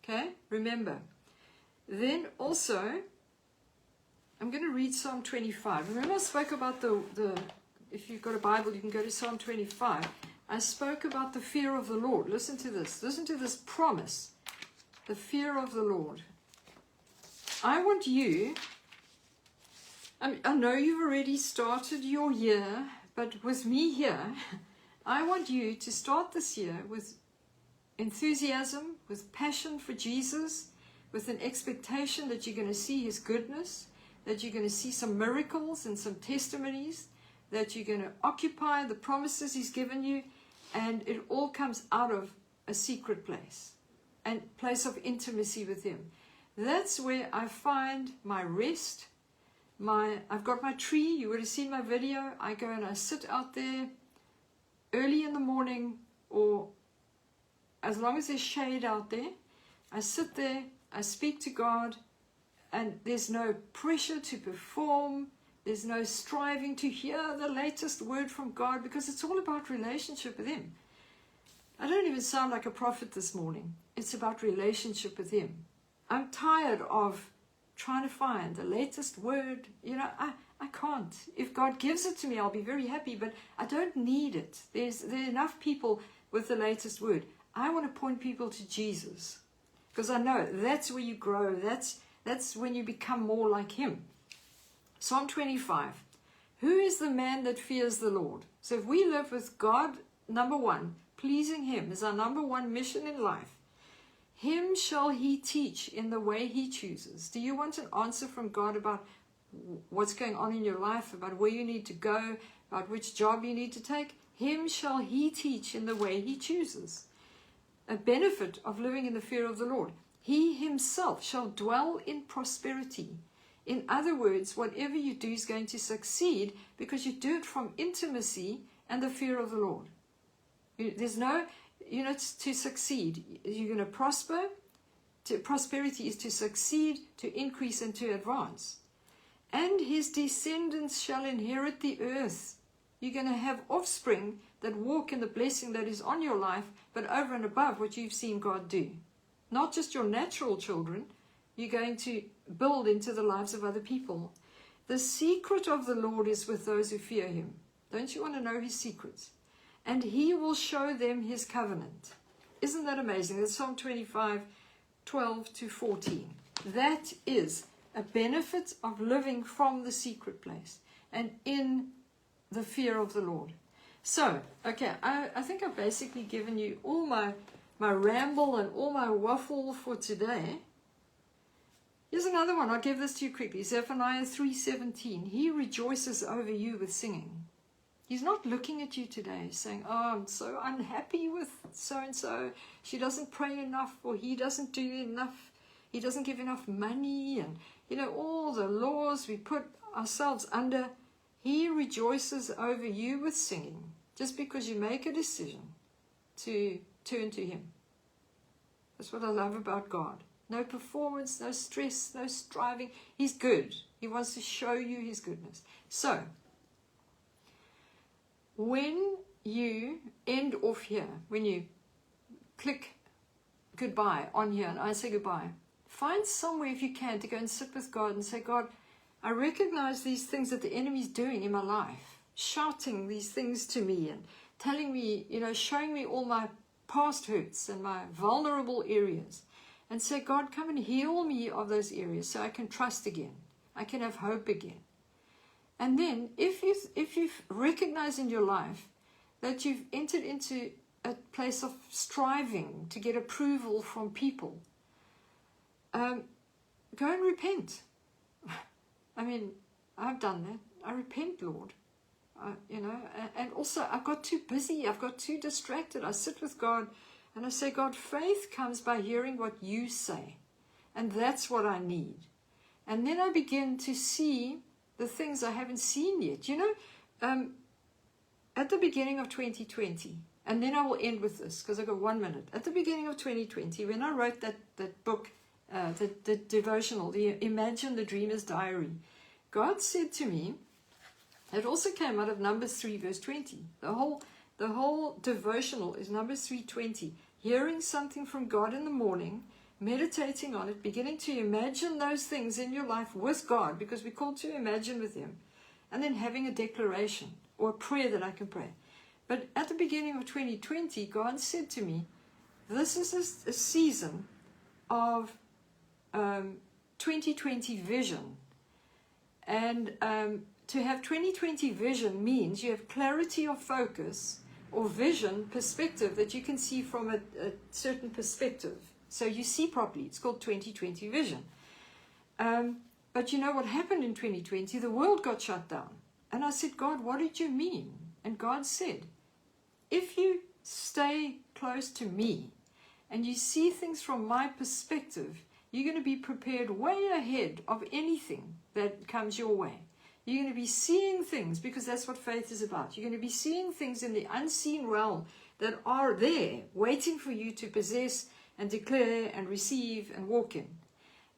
Okay? Remember. Then also, I'm going to read Psalm 25. Remember I spoke about if you've got a Bible, you can go to Psalm 25. I spoke about the fear of the Lord. Listen to this. Listen to this promise. The fear of the Lord. I want you, I know you've already started your year, but with me here, I want you to start this year with enthusiasm, with passion for Jesus, with an expectation that you're going to see his goodness, that you're going to see some miracles and some testimonies, that you're going to occupy the promises he's given you, and it all comes out of a secret place and place of intimacy with him. That's where I find my rest. I've got my tree. You would have seen my video. I go and I sit out there early in the morning, or as long as there's shade out there. I sit there, I speak to God, and there's no pressure to perform. There's no striving to hear the latest word from God, because it's all about relationship with him. I don't even sound like a prophet this morning. It's about relationship with him. I'm tired of trying to find the latest word. You know, I can't. If God gives it to me, I'll be very happy, but I don't need it. There are enough people with the latest word. I want to point people to Jesus, because I know that's where you grow. That's when you become more like him. Psalm 25. Who is the man that fears the Lord? So if we live with God, number one, pleasing him is our number one mission in life. Him shall he teach in the way he chooses. Do you want an answer from God about what's going on in your life, about where you need to go, about which job you need to take? Him shall he teach in the way he chooses. A benefit of living in the fear of the Lord. He himself shall dwell in prosperity. In other words, whatever you do is going to succeed, because you do it from intimacy and the fear of the Lord. There's no, to succeed. You're going to prosper. Prosperity is to succeed, to increase, and to advance. And his descendants shall inherit the earth. You're going to have offspring that walk in the blessing that is on your life, but over and above what you've seen God do. Not just your natural children. You're going to build into the lives of other people. The secret of the Lord is with those who fear him. Don't you want to know his secrets? And he will show them his covenant. Isn't that amazing? That's Psalm 25, 12 to 14. That is a benefit of living from the secret place and in the fear of the Lord. So, okay, I think I've basically given you all my ramble and all my waffle for today. Here's another one. I'll give this to you quickly. Zephaniah 3:17. He rejoices over you with singing. He's not looking at you today saying, oh, I'm so unhappy with so-and-so. She doesn't pray enough, or he doesn't do enough. He doesn't give enough money, and, all the laws we put ourselves under. He rejoices over you with singing, just because you make a decision to turn to him. That's what I love about God. No performance, no stress, no striving. He's good. He wants to show you his goodness. So, when you end off here, when you click goodbye on here and I say goodbye, find somewhere, if you can, to go and sit with God and say, God, I recognize these things that the enemy's doing in my life, shouting these things to me and telling me, showing me all my past hurts and my vulnerable areas. And say, God, come and heal me of those areas so I can trust again. I can have hope again. And then, if you've recognized in your life that you've entered into a place of striving to get approval from people, go and repent. I mean, I've done that. I repent, Lord. And also I got too busy. I've got too distracted. I sit with God and I say, God, faith comes by hearing what you say. And that's what I need. And then I begin to see the things I haven't seen yet. At the beginning of 2020, and then I will end with this because I've got 1 minute. At the beginning of 2020, when I wrote that book, the devotional, the Imagine the Dreamer's Diary, God said to me, it also came out of Numbers 3 verse 20. The whole devotional is Numbers 3:20. Hearing something from God in the morning, meditating on it, beginning to imagine those things in your life with God, because we're called to imagine with him, and then having a declaration or a prayer that I can pray. But at the beginning of 2020, God said to me, this is a season of 2020 vision. And to have 2020 vision means you have clarity of focus or vision, perspective, that you can see from a certain perspective. So you see properly. It's called 2020 vision. But you know what happened in 2020? The world got shut down. And I said, God, what did you mean? And God said, if you stay close to me and you see things from my perspective, you're going to be prepared way ahead of anything that comes your way. You're going to be seeing things, because that's what faith is about. You're going to be seeing things in the unseen realm that are there, waiting for you to possess and declare and receive and walk in.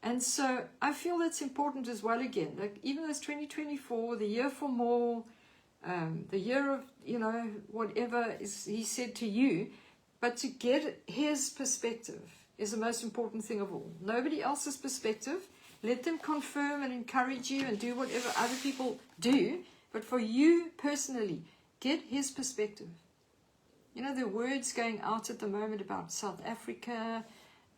And so I feel that's important as well again. Like even though it's 2024, the year for more, the year of, you know, whatever is he said to you, but to get his perspective is the most important thing of all. Nobody else's perspective. Let them confirm and encourage you and do whatever other people do. But for you personally, get his perspective. You know, the words going out at the moment about South Africa,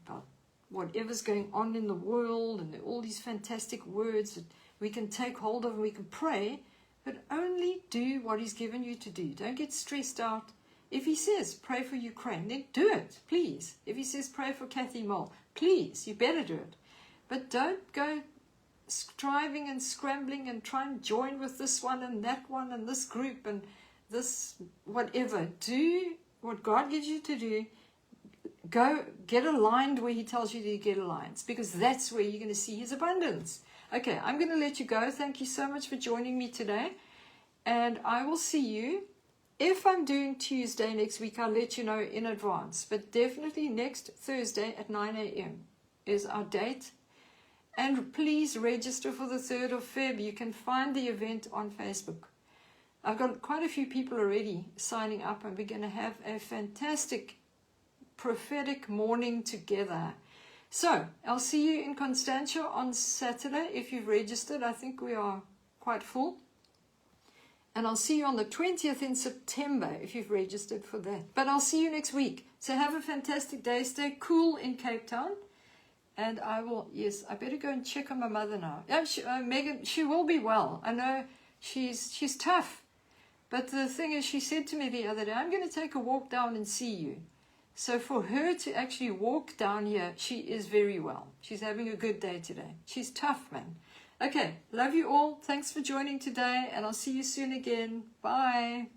about whatever's going on in the world, and all these fantastic words that we can take hold of and we can pray, but only do what he's given you to do. Don't get stressed out. If he says pray for Ukraine, then do it, please. If he says pray for Kathy Mole, please, you better do it. But don't go striving and scrambling and try and join with this one and this group and this whatever. Do what God gives you to do. Go get aligned where he tells you to get aligned, because that's where you're going to see his abundance. Okay, I'm going to let you go. Thank you so much for joining me today. And I will see you. If I'm doing Tuesday next week, I'll let you know in advance. But definitely next Thursday at 9 a.m. is our date. And please register for the 3rd of Feb. You can find the event on Facebook. I've got quite a few people already signing up, and we're going to have a fantastic prophetic morning together. So I'll see you in Constantia on Saturday if you've registered. I think we are quite full. And I'll see you on the 20th in September if you've registered for that. But I'll see you next week. So have a fantastic day. Stay cool in Cape Town. And I will, yes, I better go and check on my mother now. Yeah, Megan, she will be well. I know she's tough. But the thing is, she said to me the other day, I'm going to take a walk down and see you. So for her to actually walk down here, she is very well. She's having a good day today. She's tough, man. Okay, love you all. Thanks for joining today, and I'll see you soon again. Bye.